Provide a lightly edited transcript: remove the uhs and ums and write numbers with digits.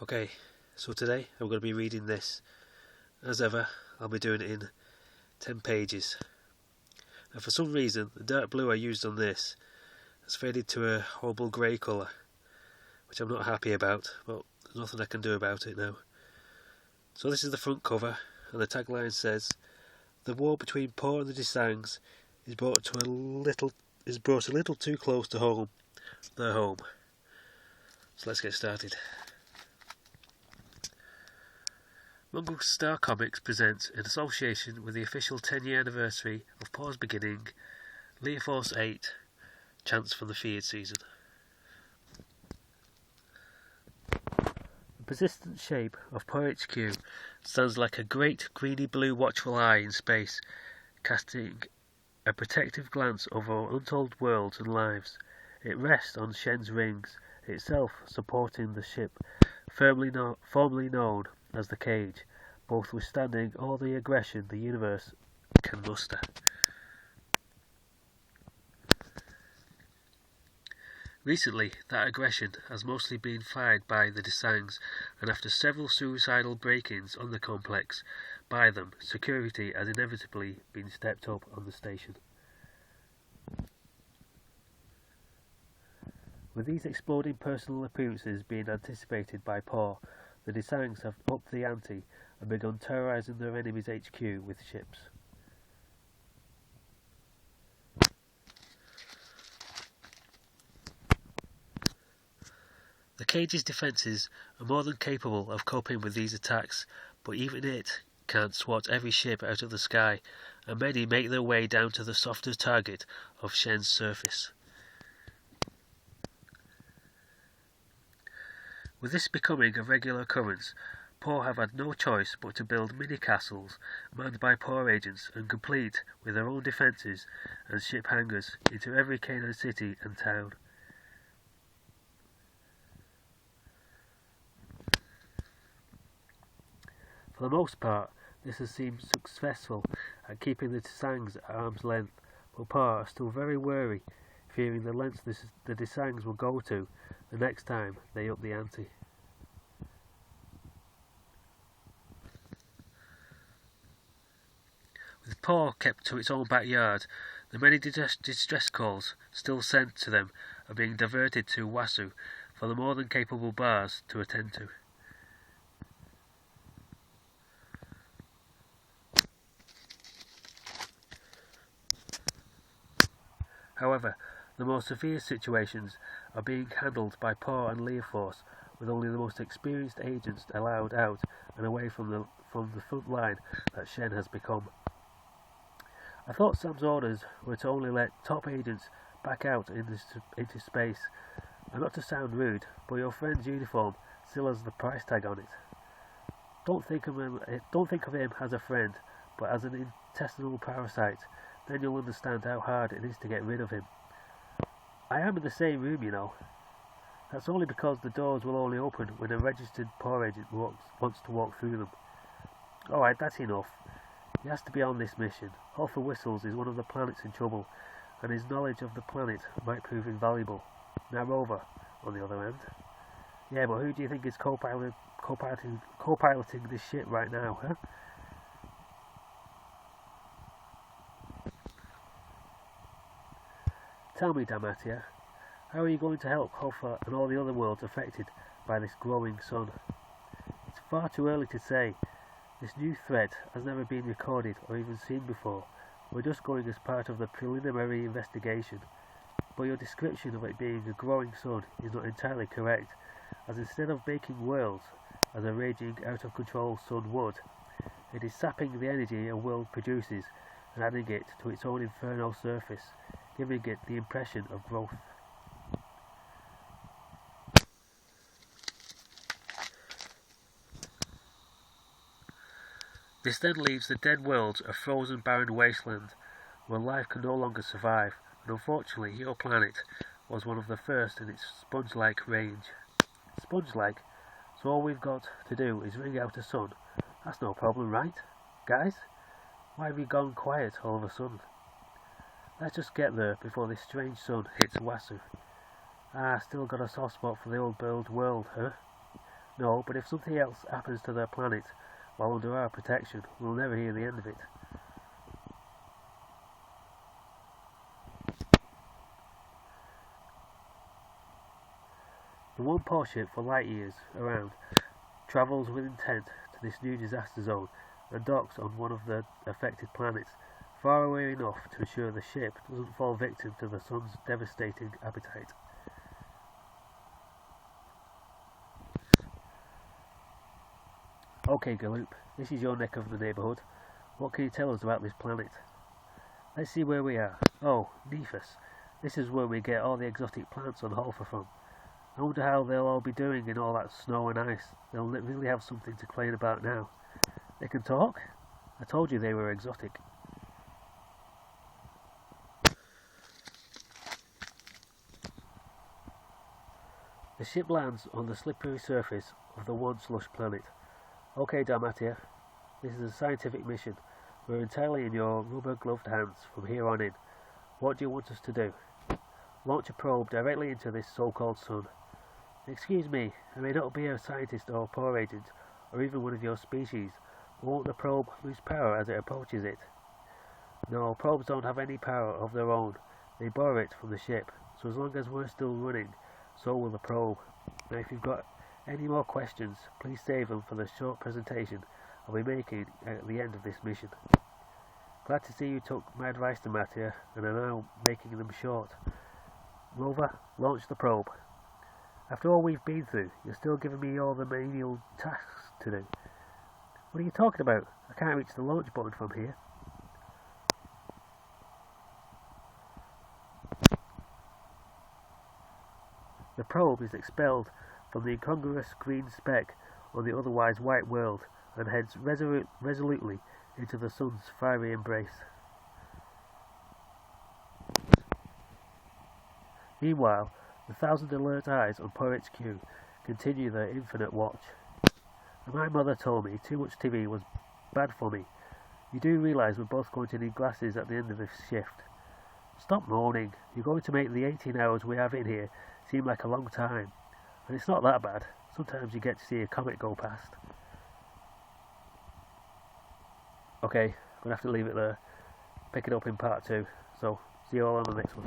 Okay, so today I'm going to be reading this. As ever, I'll be doing it in 10 pages. And for some reason, the dark blue I used on this has faded to a horrible grey colour, which I'm not happy about, but there's nothing I can do about it now. So this is the front cover, and the tagline says, "The war between Po and the Desangs is brought a little too close to home, their home." So let's get started. Mungo Star Comics presents, in association with the official 10-year anniversary of Po's beginning, L.E.A.H, Chants from the Feared Season. The persistent shape of Po HQ stands like a great greeny blue watchful eye in space, casting a protective glance over untold worlds and lives. It rests on Shen's rings, itself supporting the ship, formerly known as the Cage, both withstanding all the aggression the universe can muster. Recently, that aggression has mostly been fired by the Desangs, and after several suicidal break-ins on the complex by them, security has inevitably been stepped up on the station. With these exploding personal appearances being anticipated by Po, the Desangs have upped the ante and begun terrorising their enemy's HQ with ships. The Cage's defences are more than capable of coping with these attacks, but even it can't swat every ship out of the sky, and many make their way down to the softer target of Shen's surface. With this becoming a regular occurrence, Po have had no choice but to build mini-castles manned by Po agents and complete with their own defences and ship hangars into every Canine city and town. For the most part, this has seemed successful at keeping the Desangs at arm's length, but Po are still very wary, fearing the lengths the Desangs will go to the next time they up the ante. With Po kept to its own backyard, the many distress calls still sent to them are being diverted to Wasu for the more than capable bars to attend to. However, the more severe situations are being handled by Po and L.E.A.H, with only the most experienced agents allowed out and away from the front line that Shen has become. I thought Sam's orders were to only let top agents back out into space, and not to sound rude, but your friend's uniform still has the price tag on it. Don't think of him as a friend, but as an intestinal parasite. Then you'll understand how hard it is to get rid of him. I am in the same room, you know. That's only because the doors will only open when a registered Po agent wants to walk through them. Alright, that's enough. He has to be on this mission. All for Whistles is one of the planets in trouble, and his knowledge of the planet might prove invaluable. Now Rover, on the other hand. Yeah, but who do you think is co-piloting this ship right now, huh? Tell me, Damatia, how are you going to help Hofa and all the other worlds affected by this growing sun? It's far too early to say. This new threat has never been recorded or even seen before. We're just going as part of the preliminary investigation. But your description of it being a growing sun is not entirely correct, as instead of making worlds, as a raging out-of-control sun would, it is sapping the energy a world produces and adding it to its own infernal surface, giving it the impression of growth. This then leaves the dead world a frozen barren wasteland, where life can no longer survive, and unfortunately your planet was one of the first in its sponge-like range. Sponge-like? So all we've got to do is wring out a sun. That's no problem, right? Guys? Why have you gone quiet all of a sudden? Let's just get there before this strange sun hits Wasu. Still got a soft spot for the old world, huh? No, but if something else happens to their planet while under our protection, we'll never hear the end of it. The one poor ship for light years around travels with intent to this new disaster zone and docks on one of the affected planets, far away enough to ensure the ship doesn't fall victim to the sun's devastating appetite. Okay, Galoop, this is your neck of the neighbourhood. What can you tell us about this planet? Let's see where we are. Oh, Nephus. This is where we get all the exotic plants on Halfa from. I wonder how they'll all be doing in all that snow and ice. They'll really have something to complain about now. They can talk? I told you they were exotic. The ship lands on the slippery surface of the once lush planet. Okay, Dalmatia, this is a scientific mission. We're entirely in your rubber-gloved hands from here on in. What do you want us to do? Launch a probe directly into this so-called sun. Excuse me, I may not be a scientist or power agent, or even one of your species, but won't the probe lose power as it approaches it? No, probes don't have any power of their own. They borrow it from the ship, so as long as we're still running, so will the probe. Now if you've got any more questions, please save them for the short presentation I'll be making at the end of this mission. Glad to see you took my advice, Dalmatia, and are now making them short. Rover, launch the probe. After all we've been through, you're still giving me all the menial tasks to do. What are you talking about? I can't reach the launch button from here. The probe is expelled from the incongruous green speck on the otherwise white world and heads resolutely into the sun's fiery embrace. Meanwhile, the thousand alert eyes on p.a.w continue their infinite watch. And my mother told me too much TV was bad for me. You do realise we're both going to need glasses at the end of this shift. Stop moaning. You're going to make the 18 hours we have in here seem like a long time. And it's not that bad. Sometimes you get to see a comet go past. Okay, I'm going to have to leave it there. Pick it up in part 2. So, see you all on the next one.